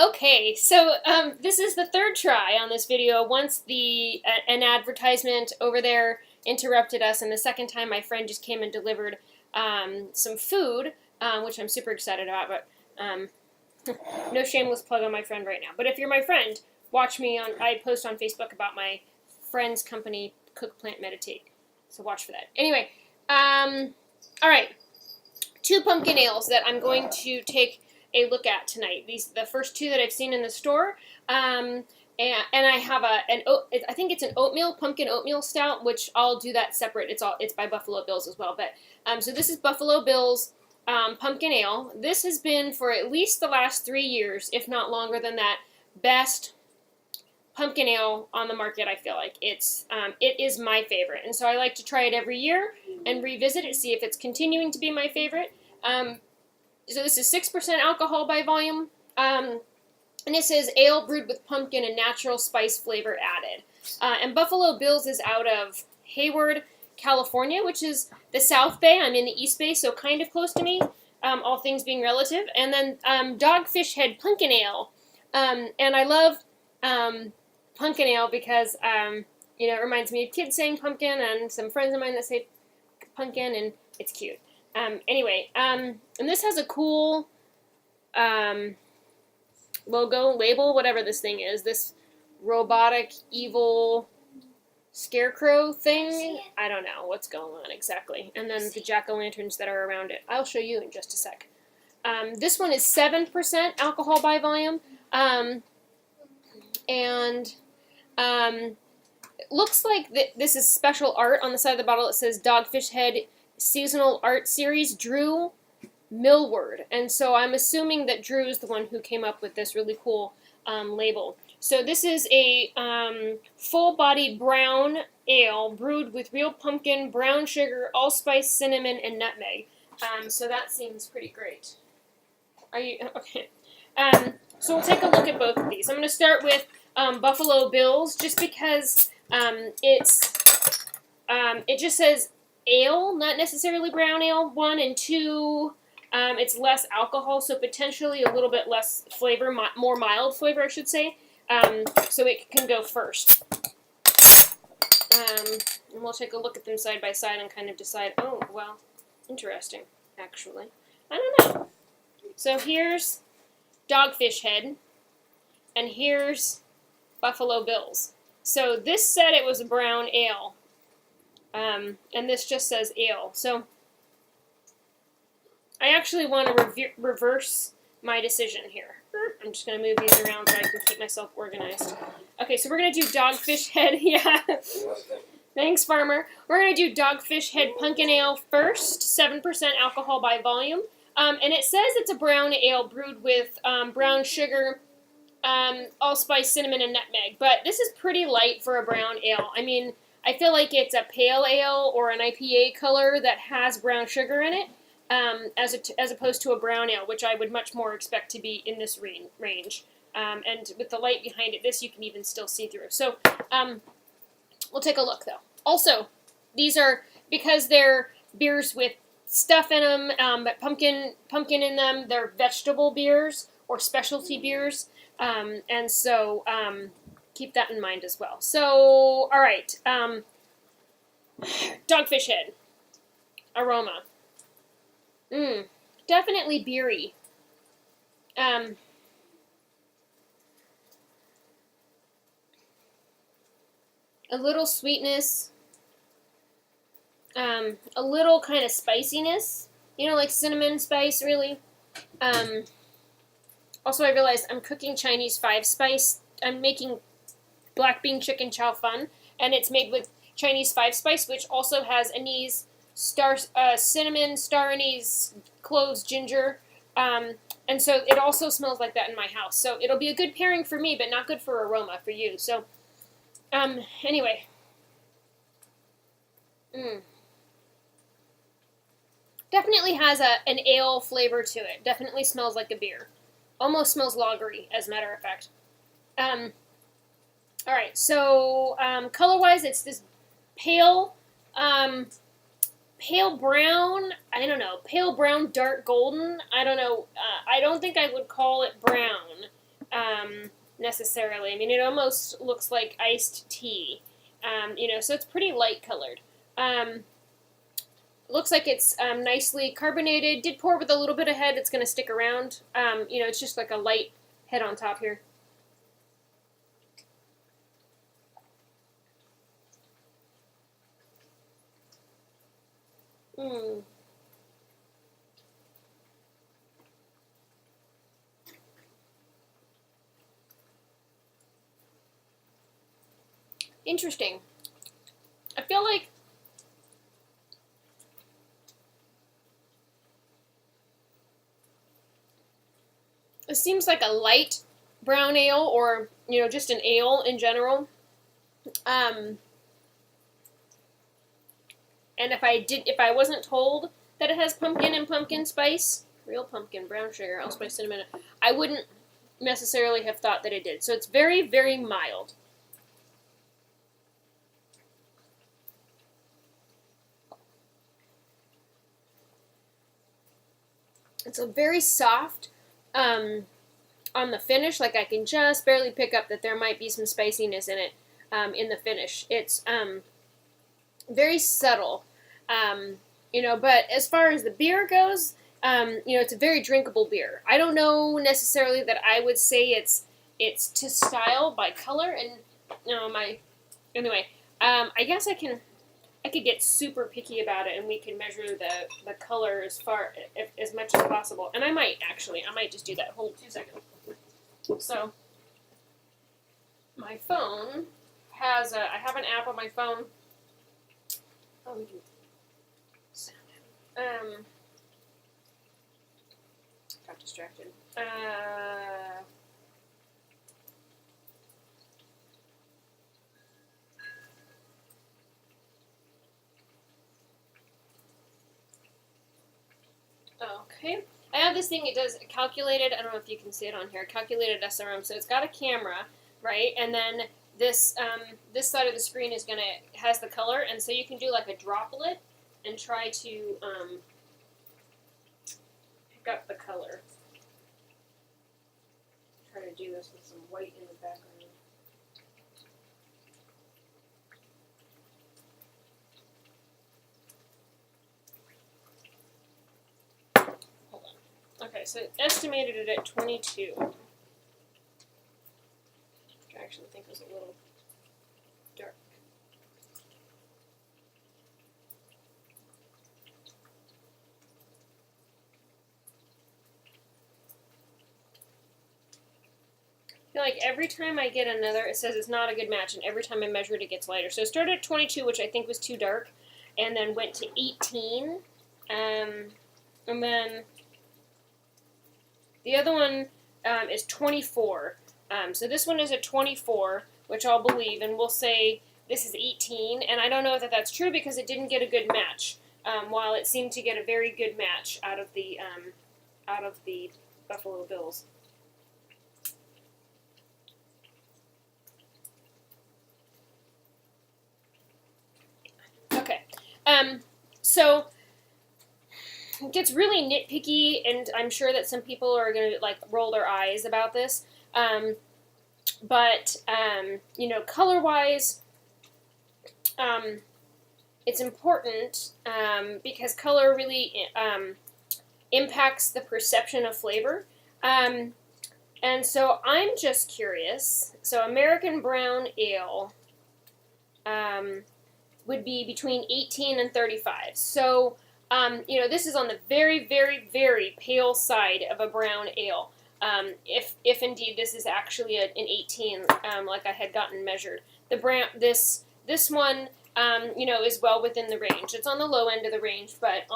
Okay, so this is the third try on this video. Once an advertisement over there interrupted us, and the second time my friend just came and delivered some food, which I'm super excited about, but no shameless plug on my friend right now. But if you're my friend, watch me I post on Facebook about my friend's company, Cook, Plant, Meditate. So watch for that. Anyway, all right, 2 pumpkin ales that I'm going to take a look at tonight. The first 2 that I've seen in the store, and I have I think it's an pumpkin oatmeal stout, which I'll do that separate. It's by Buffalo Bills as well. But so this is Buffalo Bills pumpkin ale. This has been for at least the last 3 years, if not longer than that, best pumpkin ale on the market. I feel like it is my favorite, and so I like to try it every year and revisit it, see if it's continuing to be my favorite. So this is 6% alcohol by volume, and it says ale brewed with pumpkin and natural spice flavor added. And Buffalo Bills is out of Hayward, California, which is the South Bay. I'm in the East Bay, so kind of close to me, all things being relative. And then Dogfish Head Punkin Ale, and I love pumpkin ale because it reminds me of kids saying pumpkin and some friends of mine that say pumpkin, and it's cute. Anyway, and this has a cool logo, label, whatever this thing is. This robotic, evil scarecrow thing. I don't know what's going on exactly. And then the jack-o'-lanterns that are around it. I'll show you in just a sec. This one is 7% alcohol by volume. And it looks like this is special art on the side of the bottle. It says Dogfish Head Seasonal Art Series, Drew Millward. And so I'm assuming that Drew is the one who came up with this really cool label. So this is a full-bodied brown ale brewed with real pumpkin, brown sugar, allspice, cinnamon, and nutmeg. So that seems pretty great. Are you okay? So we'll take a look at both of these. I'm going to start with Buffalo Bills, just because it just says ale, not necessarily brown ale, 1, and 2, it's less alcohol, so potentially a little bit less flavor, more mild flavor, I should say, so it can go first. And we'll take a look at them side by side and kind of decide, oh, well, interesting, actually. I don't know. So here's Dogfish Head, and here's Buffalo Bills. So this said it was a brown ale. And this just says ale. So I actually want to reverse my decision here. I'm just going to move these around so I can keep myself organized. Okay, so we're going to do Dogfish Head. Yeah. Thanks, Farmer. We're going to do Dogfish Head Punkin Ale first, 7% alcohol by volume. And it says it's a brown ale brewed with brown sugar, allspice, cinnamon, and nutmeg. But this is pretty light for a brown ale. I mean, I feel like it's a pale ale or an IPA color that has brown sugar in it, as opposed to a brown ale, which I would much more expect to be in this range. And with the light behind it, this you can even still see through. So we'll take a look, though. Also, these are, because they're beers with stuff in them, but pumpkin in them, they're vegetable beers or specialty beers, and so keep that in mind as well. So, all right, Dogfish Head aroma. Definitely beery. A little sweetness. A little kind of spiciness. Like cinnamon spice, really. Also, I realized I'm cooking Chinese 5-spice. I'm making black bean chicken chow fun, and it's made with Chinese 5-spice, which also has anise, cinnamon, star anise, cloves, ginger, and so it also smells like that in my house. So it'll be a good pairing for me, but not good for aroma for you. So, anyway. Definitely has an ale flavor to it. Definitely smells like a beer. Almost smells lagery, as a matter of fact. All right, so color-wise, it's this pale brown. I don't know, pale brown, dark golden. I don't know. I don't think I would call it brown. necessarily. I mean, it almost looks like iced tea, so it's pretty light colored. Looks like it's nicely carbonated. Did pour with a little bit of head. It's going to stick around. It's just like a light head on top here. Interesting. I feel like it seems like a light brown ale, or just an ale in general. And if I wasn't told that it has pumpkin and pumpkin spice, real pumpkin, brown sugar, allspice, cinnamon, I wouldn't necessarily have thought that it did. So it's very, very mild. It's a very soft on the finish. Like, I can just barely pick up that there might be some spiciness in it in the finish. It's very subtle, but as far as the beer goes, it's a very drinkable beer. I don't know necessarily that I would say it's to style by color, and anyway, I guess I could get super picky about it, and we can measure the color as much as possible. And I might just do that. Hold 2 seconds. So, my phone has I have an app on my phone. Oh, we can sound it. Got distracted. Okay. I have this thing, it does calculated, I don't know if you can see it on here, calculated SRM. So it's got a camera, right? And then this side of the screen has the color, and so you can do like a droplet and try to pick up the color. Try to do this with some white in the background. Okay, so it estimated it at 22, which I actually think was a little dark. I feel like every time I get another, it says it's not a good match, and every time I measure it, it gets lighter. So it started at 22, which I think was too dark, and then went to 18, and then the other one is 24. So this one is a 24, which I'll believe, and we'll say this is 18. And I don't know that that's true because it didn't get a good match, while it seemed to get a very good match out of the Buffalo Bills. Okay, so it gets really nitpicky, and I'm sure that some people are going to roll their eyes about this. But color-wise, it's important because color really impacts the perception of flavor. And so I'm just curious. So American Brown Ale would be between 18 and 35. So this is on the very, very, very pale side of a brown ale. If indeed this is actually an 18, like I had gotten measured. This one, is well within the range. It's on the low end of the range, but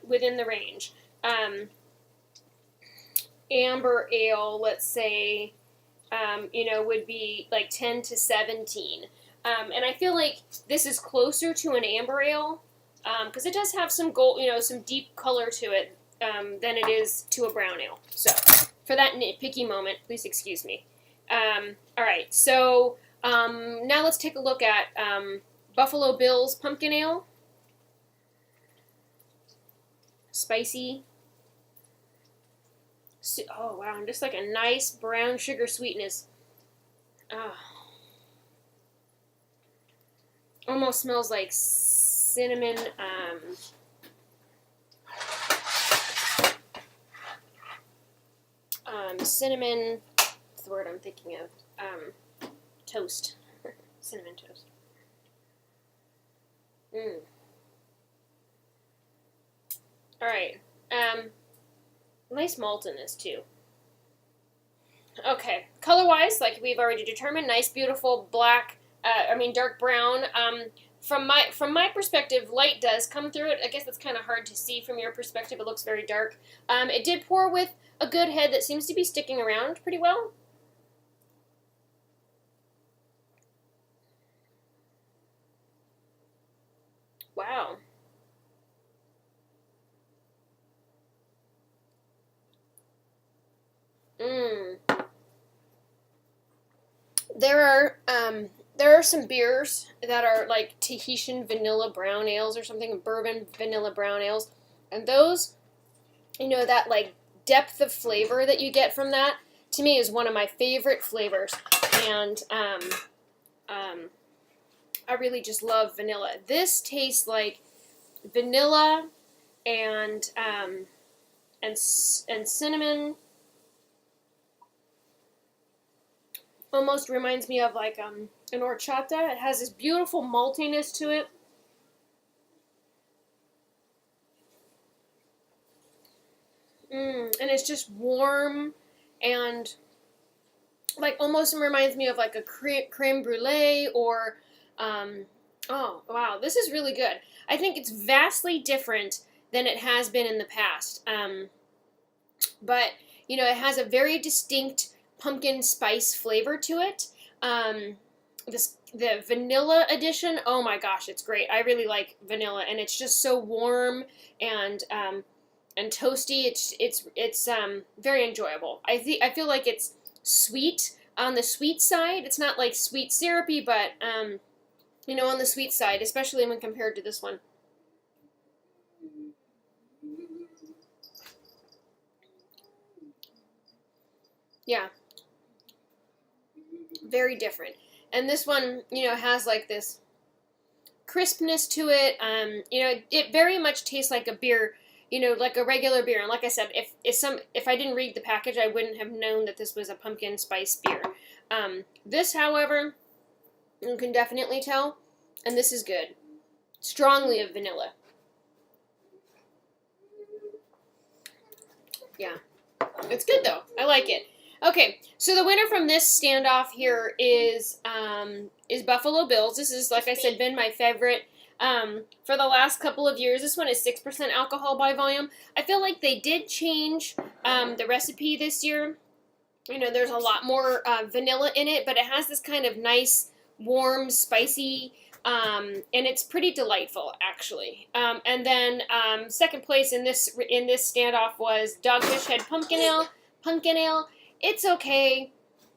within the range. Amber ale, let's say, would be like 10 to 17. And I feel like this is closer to an amber ale, because it does have some gold, some deep color to it, than it is to a brown ale. So, for that nitpicky moment, please excuse me. All right, so now let's take a look at Buffalo Bills Pumpkin Ale. Spicy. Oh, wow, just like a nice brown sugar sweetness. Oh, almost smells like cinnamon. Cinnamon. What's the word I'm thinking of? Toast. Cinnamon toast. All right. Nice malt in this too. Okay, color-wise, like we've already determined, nice, beautiful black. Dark brown. From my perspective, light does come through it. I guess that's kind of hard to see from your perspective. It looks very dark. It did pour with a good head that seems to be sticking around pretty well. Wow. There are some beers that are like Tahitian vanilla brown ales or something, bourbon vanilla brown ales, and those, that like depth of flavor that you get from that, to me is one of my favorite flavors, and I really just love vanilla. This tastes like vanilla and cinnamon. Almost reminds me of like an horchata. It has this beautiful maltiness to it. And it's just warm and like almost reminds me of like a creme brulee or oh wow, this is really good. I think it's vastly different than it has been in the past. But it has a very distinct pumpkin spice flavor to it. The vanilla edition, oh my gosh, it's great. I really like vanilla, and it's just so warm and toasty. It's very enjoyable. I feel like it's sweet on the sweet side. It's not like sweet syrupy, but on the sweet side, especially when compared to this one. Yeah. Very different. And this one, has like this crispness to it. It very much tastes like a beer, like a regular beer. And like I said, if I didn't read the package, I wouldn't have known that this was a pumpkin spice beer. This, however, you can definitely tell, and this is good. Strongly of vanilla. Yeah. It's good though. I like it. Okay, so the winner from this standoff here is Buffalo Bills. This is, like I said, been my favorite for the last couple of years. This one is 6% alcohol by volume. I feel like they did change the recipe this year. There's a lot more vanilla in it, but it has this kind of nice, warm, spicy, and it's pretty delightful, actually. And then second place in this standoff was Dogfish Head Punkin Ale. It's okay.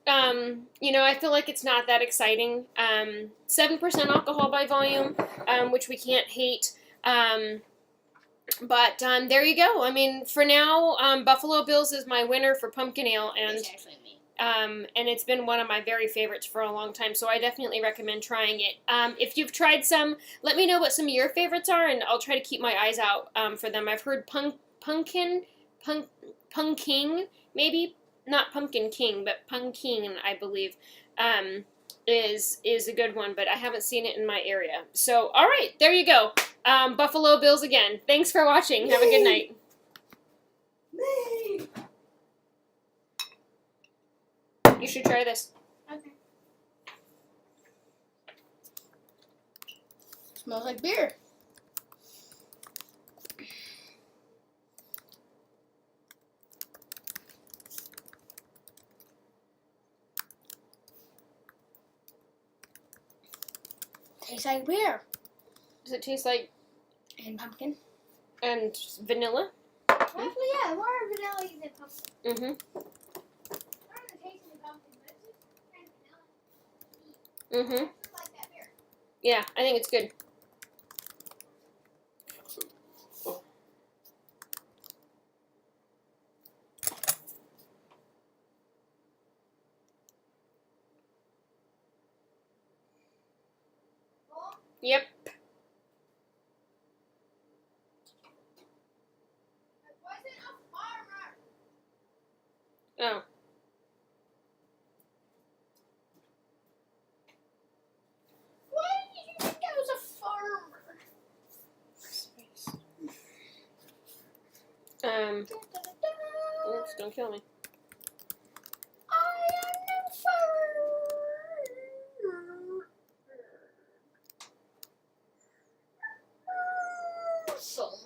I feel like it's not that exciting. 7% alcohol by volume, which we can't hate. But there you go. I mean, for now, Buffalo Bills is my winner for pumpkin ale, and it's actually me. And it's been one of my very favorites for a long time, so I definitely recommend trying it. If you've tried some, let me know what some of your favorites are, and I'll try to keep my eyes out for them. I've heard Punkin, maybe. Not Pumpkin King, but Punkin, I believe, is a good one, but I haven't seen it in my area. So, all right, there you go. Buffalo Bills again. Thanks for watching. Have a good night. You should try this. Okay. Smells like beer. Tastes like beer. Does it taste like And pumpkin. and vanilla? Actually, yeah, more vanilla than pumpkin. Mm-hmm. I don't know the taste of the pumpkin, but it's just kind of vanilla. Mm-hmm. It's like that beer. Yeah, I think it's good. Yep. I wasn't a farmer. Oh. Why did you think I was a farmer? Oops, don't kill me. I am no farmer. So